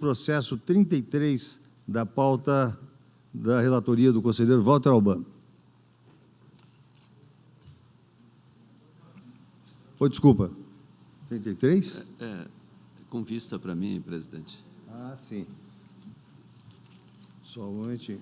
Processo 33 da pauta da relatoria do conselheiro Walter Albano. Desculpa. 33? Com vista para mim, presidente. Ah, sim. Só um momentinho.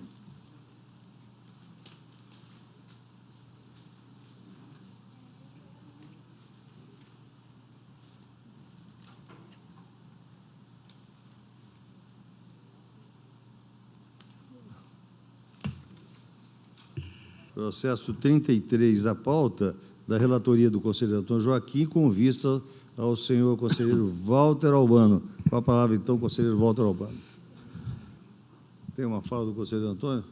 Processo 33 da pauta da relatoria do conselheiro Antônio Joaquim, com vista ao senhor conselheiro Walter Albano. Com a palavra, então, o conselheiro Walter Albano. Tem uma fala do conselheiro Antônio?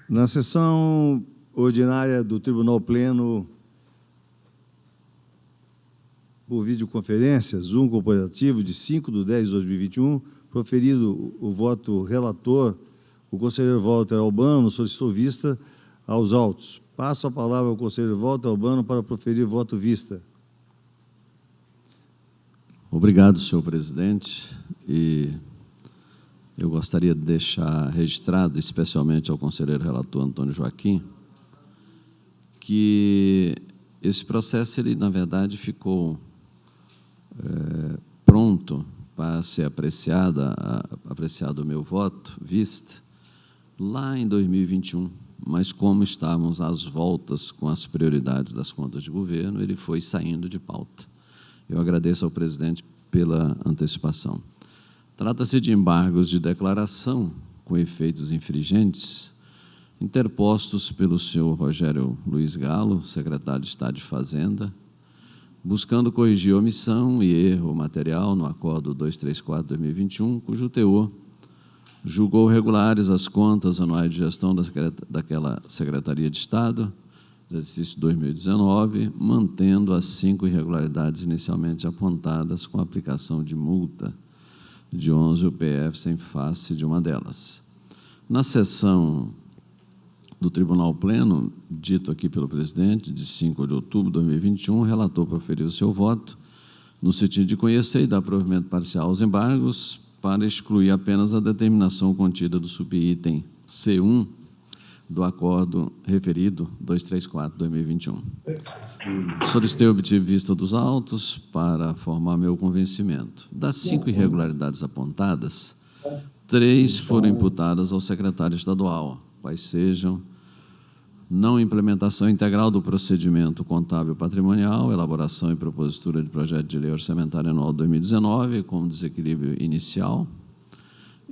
Na sessão ordinária do Tribunal Pleno, por videoconferência, Zoom corporativo, de 5/10/2021, proferido o voto relator, o conselheiro Walter Albano solicitou vista aos autos. Passo a palavra ao conselheiro Walter Albano para proferir voto vista. Obrigado, senhor presidente. Eu gostaria de deixar registrado, especialmente ao conselheiro relator Antônio Joaquim, que esse processo, ele, na verdade, ficou pronto para ser apreciado o meu voto, vista, lá em 2021, mas como estávamos às voltas com as prioridades das contas de governo, ele foi saindo de pauta. Eu agradeço ao presidente pela antecipação. Trata-se de embargos de declaração com efeitos infringentes, interpostos pelo senhor Rogério Luiz Galo, secretário de Estado de Fazenda, buscando corrigir omissão e erro material no Acordo 234/2021, cujo teor julgou regulares as contas anuais de gestão daquela Secretaria de Estado, do exercício 2019, mantendo as 5 irregularidades inicialmente apontadas com a aplicação de multa de 11 UPFs em face de uma delas. Na sessão do Tribunal Pleno, dito aqui pelo presidente, de 5 de outubro de 2021, o relator proferiu o seu voto no sentido de conhecer e dar provimento parcial aos embargos para excluir apenas a determinação contida do subitem C1 do acordo referido 234/2021. Solicitei e obtive vista dos autos para formar meu convencimento. Das 5 irregularidades apontadas, 3 foram imputadas ao secretário estadual, quais sejam não implementação integral do procedimento contábil patrimonial, elaboração e propositura de projeto de lei orçamentária anual 2019, com desequilíbrio inicial,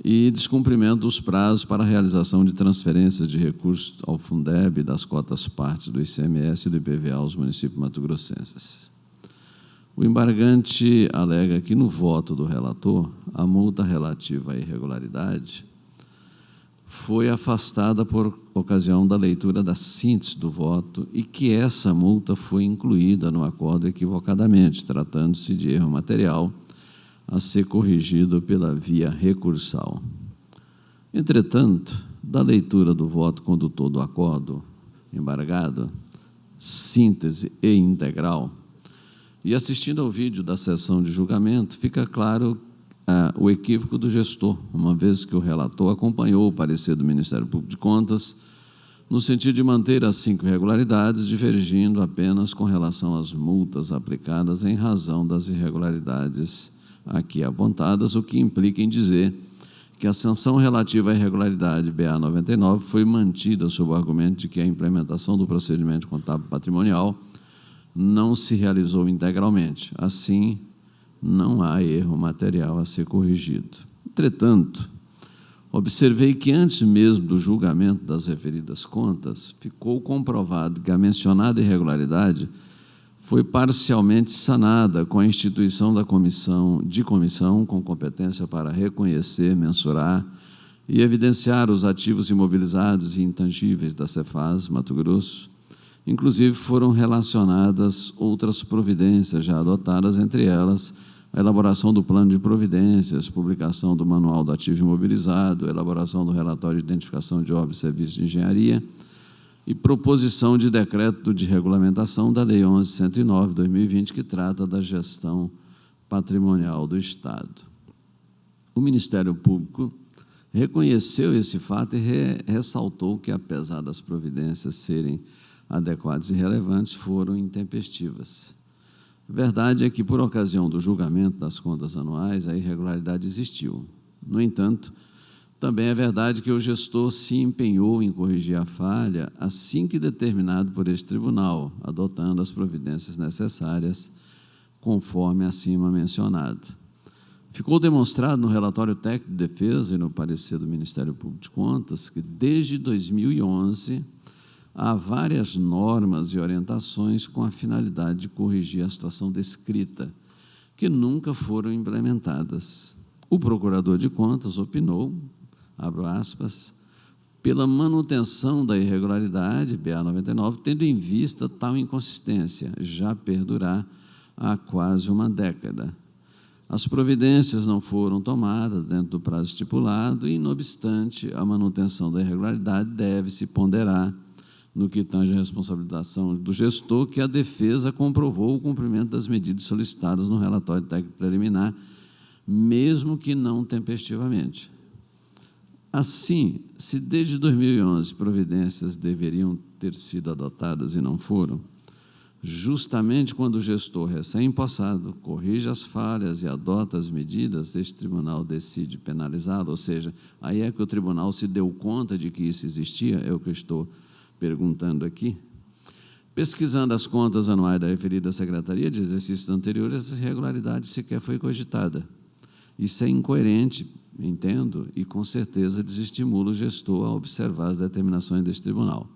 e descumprimento dos prazos para a realização de transferências de recursos ao Fundeb das cotas partes do ICMS e do IPVA aos municípios mato-grossenses. O embargante alega que, no voto do relator, a multa relativa à irregularidade foi afastada por ocasião da leitura da síntese do voto e que essa multa foi incluída no acordo equivocadamente, tratando-se de erro material a ser corrigido pela via recursal. Entretanto, da leitura do voto condutor do acordo embargado, síntese e integral, e assistindo ao vídeo da sessão de julgamento, fica claro o equívoco do gestor, uma vez que o relator acompanhou o parecer do Ministério Público de Contas no sentido de manter as 5 irregularidades, divergindo apenas com relação às multas aplicadas em razão das irregularidades aqui apontadas, o que implica em dizer que a sanção relativa à irregularidade BA 99 foi mantida sob o argumento de que a implementação do procedimento contábil patrimonial não se realizou integralmente. Assim, não há erro material a ser corrigido. Entretanto, observei que antes mesmo do julgamento das referidas contas, ficou comprovado que a mencionada irregularidade foi parcialmente sanada com a instituição da comissão com competência para reconhecer, mensurar e evidenciar os ativos imobilizados e intangíveis da Cefaz Mato Grosso. Inclusive, foram relacionadas outras providências já adotadas, entre elas a elaboração do plano de providências, publicação do manual do ativo imobilizado, elaboração do relatório de identificação de obras e serviços de engenharia e proposição de decreto de regulamentação da Lei 11.109/2020, que trata da gestão patrimonial do Estado. O Ministério Público reconheceu esse fato e ressaltou que, apesar das providências serem adequadas e relevantes, foram intempestivas. A verdade é que, por ocasião do julgamento das contas anuais, a irregularidade existiu. No entanto, também é verdade que o gestor se empenhou em corrigir a falha assim que determinado por este tribunal, adotando as providências necessárias, conforme acima mencionado. Ficou demonstrado no relatório técnico de defesa e no parecer do Ministério Público de Contas que, desde 2011, há várias normas e orientações com a finalidade de corrigir a situação descrita, que nunca foram implementadas. O procurador de contas opinou, abro aspas, pela manutenção da irregularidade, BA 99, tendo em vista tal inconsistência, já perdurar há quase uma década. As providências não foram tomadas dentro do prazo estipulado e, não obstante, a manutenção da irregularidade deve-se ponderar no que tange a responsabilização do gestor, que a defesa comprovou o cumprimento das medidas solicitadas no relatório técnico preliminar, mesmo que não tempestivamente. Assim, se desde 2011 providências deveriam ter sido adotadas e não foram, justamente quando o gestor recém-empossado corrige as falhas e adota as medidas, este tribunal decide penalizá-lo, ou seja, aí é que o tribunal se deu conta de que isso existia, é o que eu estou perguntando aqui. Pesquisando as contas anuais da referida Secretaria de exercícios anteriores, essa irregularidade sequer foi cogitada. Isso é incoerente, entendo, e com certeza desestimula o gestor a observar as determinações deste tribunal.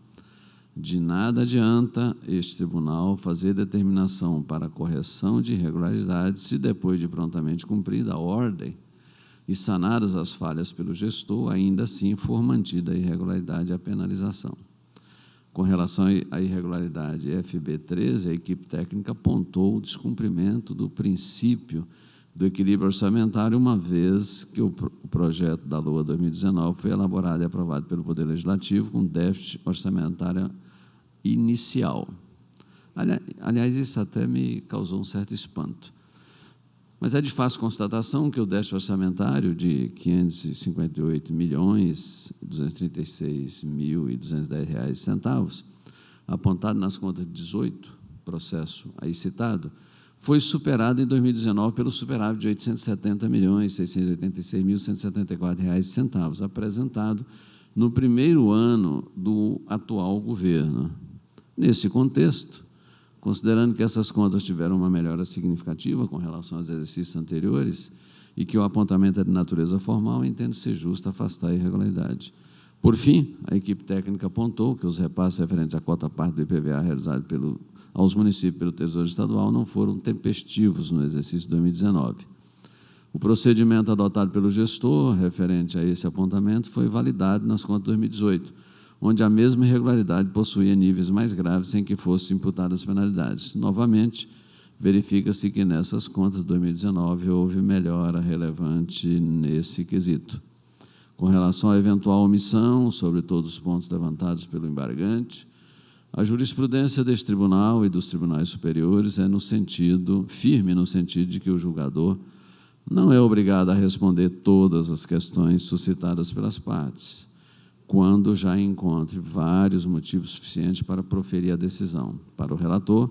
De nada adianta este tribunal fazer determinação para a correção de irregularidades se, depois de prontamente cumprida a ordem e sanadas as falhas pelo gestor, ainda assim for mantida a irregularidade e a penalização. Com relação à irregularidade FB 13, a equipe técnica apontou o descumprimento do princípio do equilíbrio orçamentário, uma vez que o projeto da LOA 2019 foi elaborado e aprovado pelo Poder Legislativo com déficit orçamentário inicial. Aliás, isso até me causou um certo espanto. Mas é de fácil constatação que o déficit orçamentário de R$ 558.236.210,00, apontado nas contas de 18, processo aí citado, foi superado em 2019 pelo superávit de R$ 870.686.174,00, apresentado no primeiro ano do atual governo. Nesse contexto, considerando que essas contas tiveram uma melhora significativa com relação aos exercícios anteriores e que o apontamento é de natureza formal, entendo ser justo afastar a irregularidade. Por fim, a equipe técnica apontou que os repasses referentes à quota-parte do IPVA realizados aos municípios pelo Tesouro Estadual não foram tempestivos no exercício 2019. O procedimento adotado pelo gestor, referente a esse apontamento, foi validado nas contas de 2018, onde a mesma irregularidade possuía níveis mais graves sem que fossem imputadas penalidades. Novamente, verifica-se que nessas contas de 2019 houve melhora relevante nesse quesito. Com relação à eventual omissão sobre todos os pontos levantados pelo embargante, a jurisprudência deste tribunal e dos tribunais superiores é firme no sentido de que o julgador não é obrigado a responder todas as questões suscitadas pelas partes, quando já encontre vários motivos suficientes para proferir a decisão. Para o relator,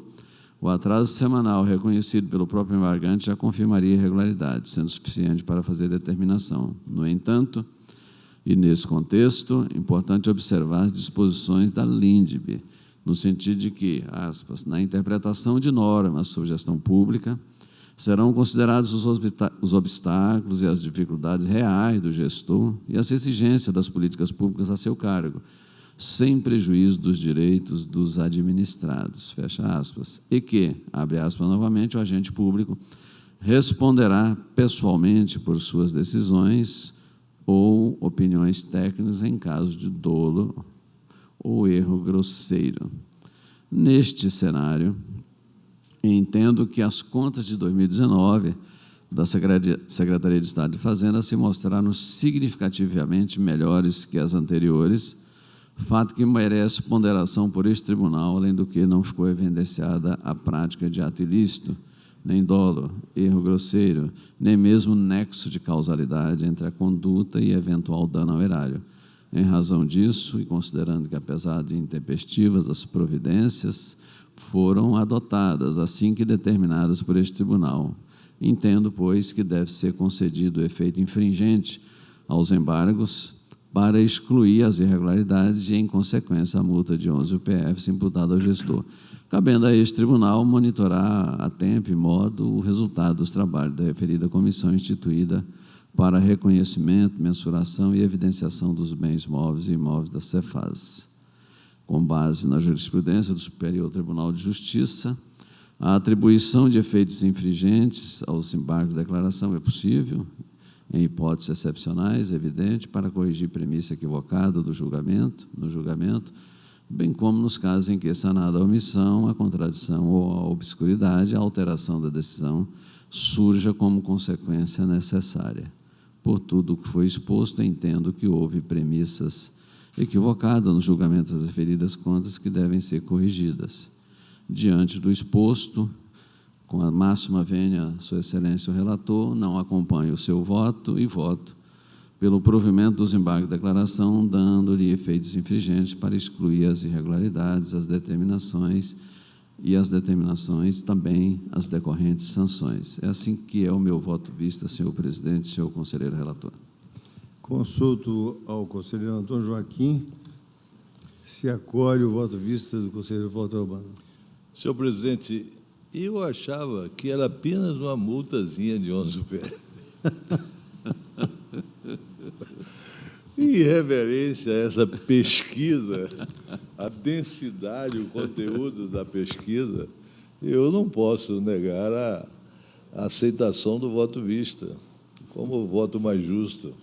o atraso semanal reconhecido pelo próprio embargante já confirmaria irregularidade, sendo suficiente para fazer determinação. No entanto, e nesse contexto, é importante observar as disposições da LINDB, no sentido de que, aspas, na interpretação de normas sobre gestão pública, serão considerados os obstáculos e as dificuldades reais do gestor e as exigências das políticas públicas a seu cargo, sem prejuízo dos direitos dos administrados, fecha aspas, e que, abre aspas novamente, o agente público responderá pessoalmente por suas decisões ou opiniões técnicas em caso de dolo ou erro grosseiro. Neste cenário, entendo que as contas de 2019 da Secretaria de Estado de Fazenda se mostraram significativamente melhores que as anteriores, fato que merece ponderação por este tribunal, além do que não ficou evidenciada a prática de ato ilícito, nem dolo, erro grosseiro, nem mesmo nexo de causalidade entre a conduta e eventual dano ao erário. Em razão disso, e considerando que, apesar de intempestivas, as providências foram adotadas assim que determinadas por este tribunal, entendo, pois, que deve ser concedido o efeito infringente aos embargos para excluir as irregularidades e, em consequência, a multa de 11 UPFs imputada ao gestor, cabendo a este tribunal monitorar a tempo e modo o resultado dos trabalhos da referida comissão instituída para reconhecimento, mensuração e evidenciação dos bens móveis e imóveis da Cefaz. Com base na jurisprudência do Superior Tribunal de Justiça, a atribuição de efeitos infringentes aos embargos de declaração é possível, em hipóteses excepcionais, evidente, para corrigir premissa equivocada no julgamento, bem como nos casos em que, sanada a omissão, a contradição ou a obscuridade, a alteração da decisão surja como consequência necessária. Por tudo o que foi exposto, entendo que houve premissas equivocadas no julgamento das referidas contas que devem ser corrigidas. Diante do exposto, com a máxima vênia, Sua Excelência o relator, não acompanho o seu voto e voto pelo provimento dos embargos de declaração, dando-lhe efeitos infringentes para excluir as irregularidades, as determinações também as decorrentes sanções. É assim que é o meu voto vista, senhor presidente, senhor conselheiro relator. Consulto ao conselheiro Antônio Joaquim se acolhe o voto vista do conselheiro Walter Albano. Senhor presidente, eu achava que era apenas uma multazinha de 11 UPF. Em reverência a essa pesquisa, a densidade, o conteúdo da pesquisa, eu não posso negar a aceitação do voto vista, como o voto mais justo.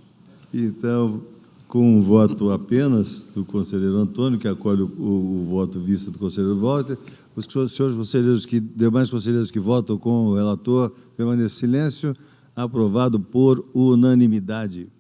Então, com um voto apenas do conselheiro Antônio, que acolhe o voto vista do conselheiro Walter, os senhores conselheiros demais conselheiros que votam com o relator, permaneçam em silêncio. Aprovado por unanimidade.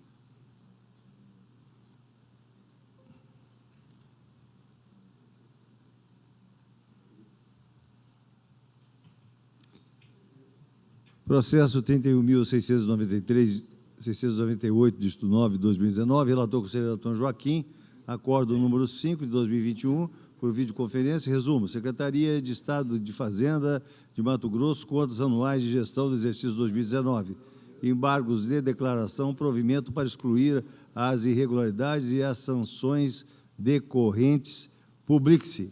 Processo 31.698, dígito 9, 2019, relator conselheiro Antônio Joaquim, acordo número 5 de 2021, por videoconferência. Resumo: Secretaria de Estado de Fazenda de Mato Grosso, contas anuais de gestão do exercício 2019, embargos de declaração, provimento para excluir as irregularidades e as sanções decorrentes, publique-se.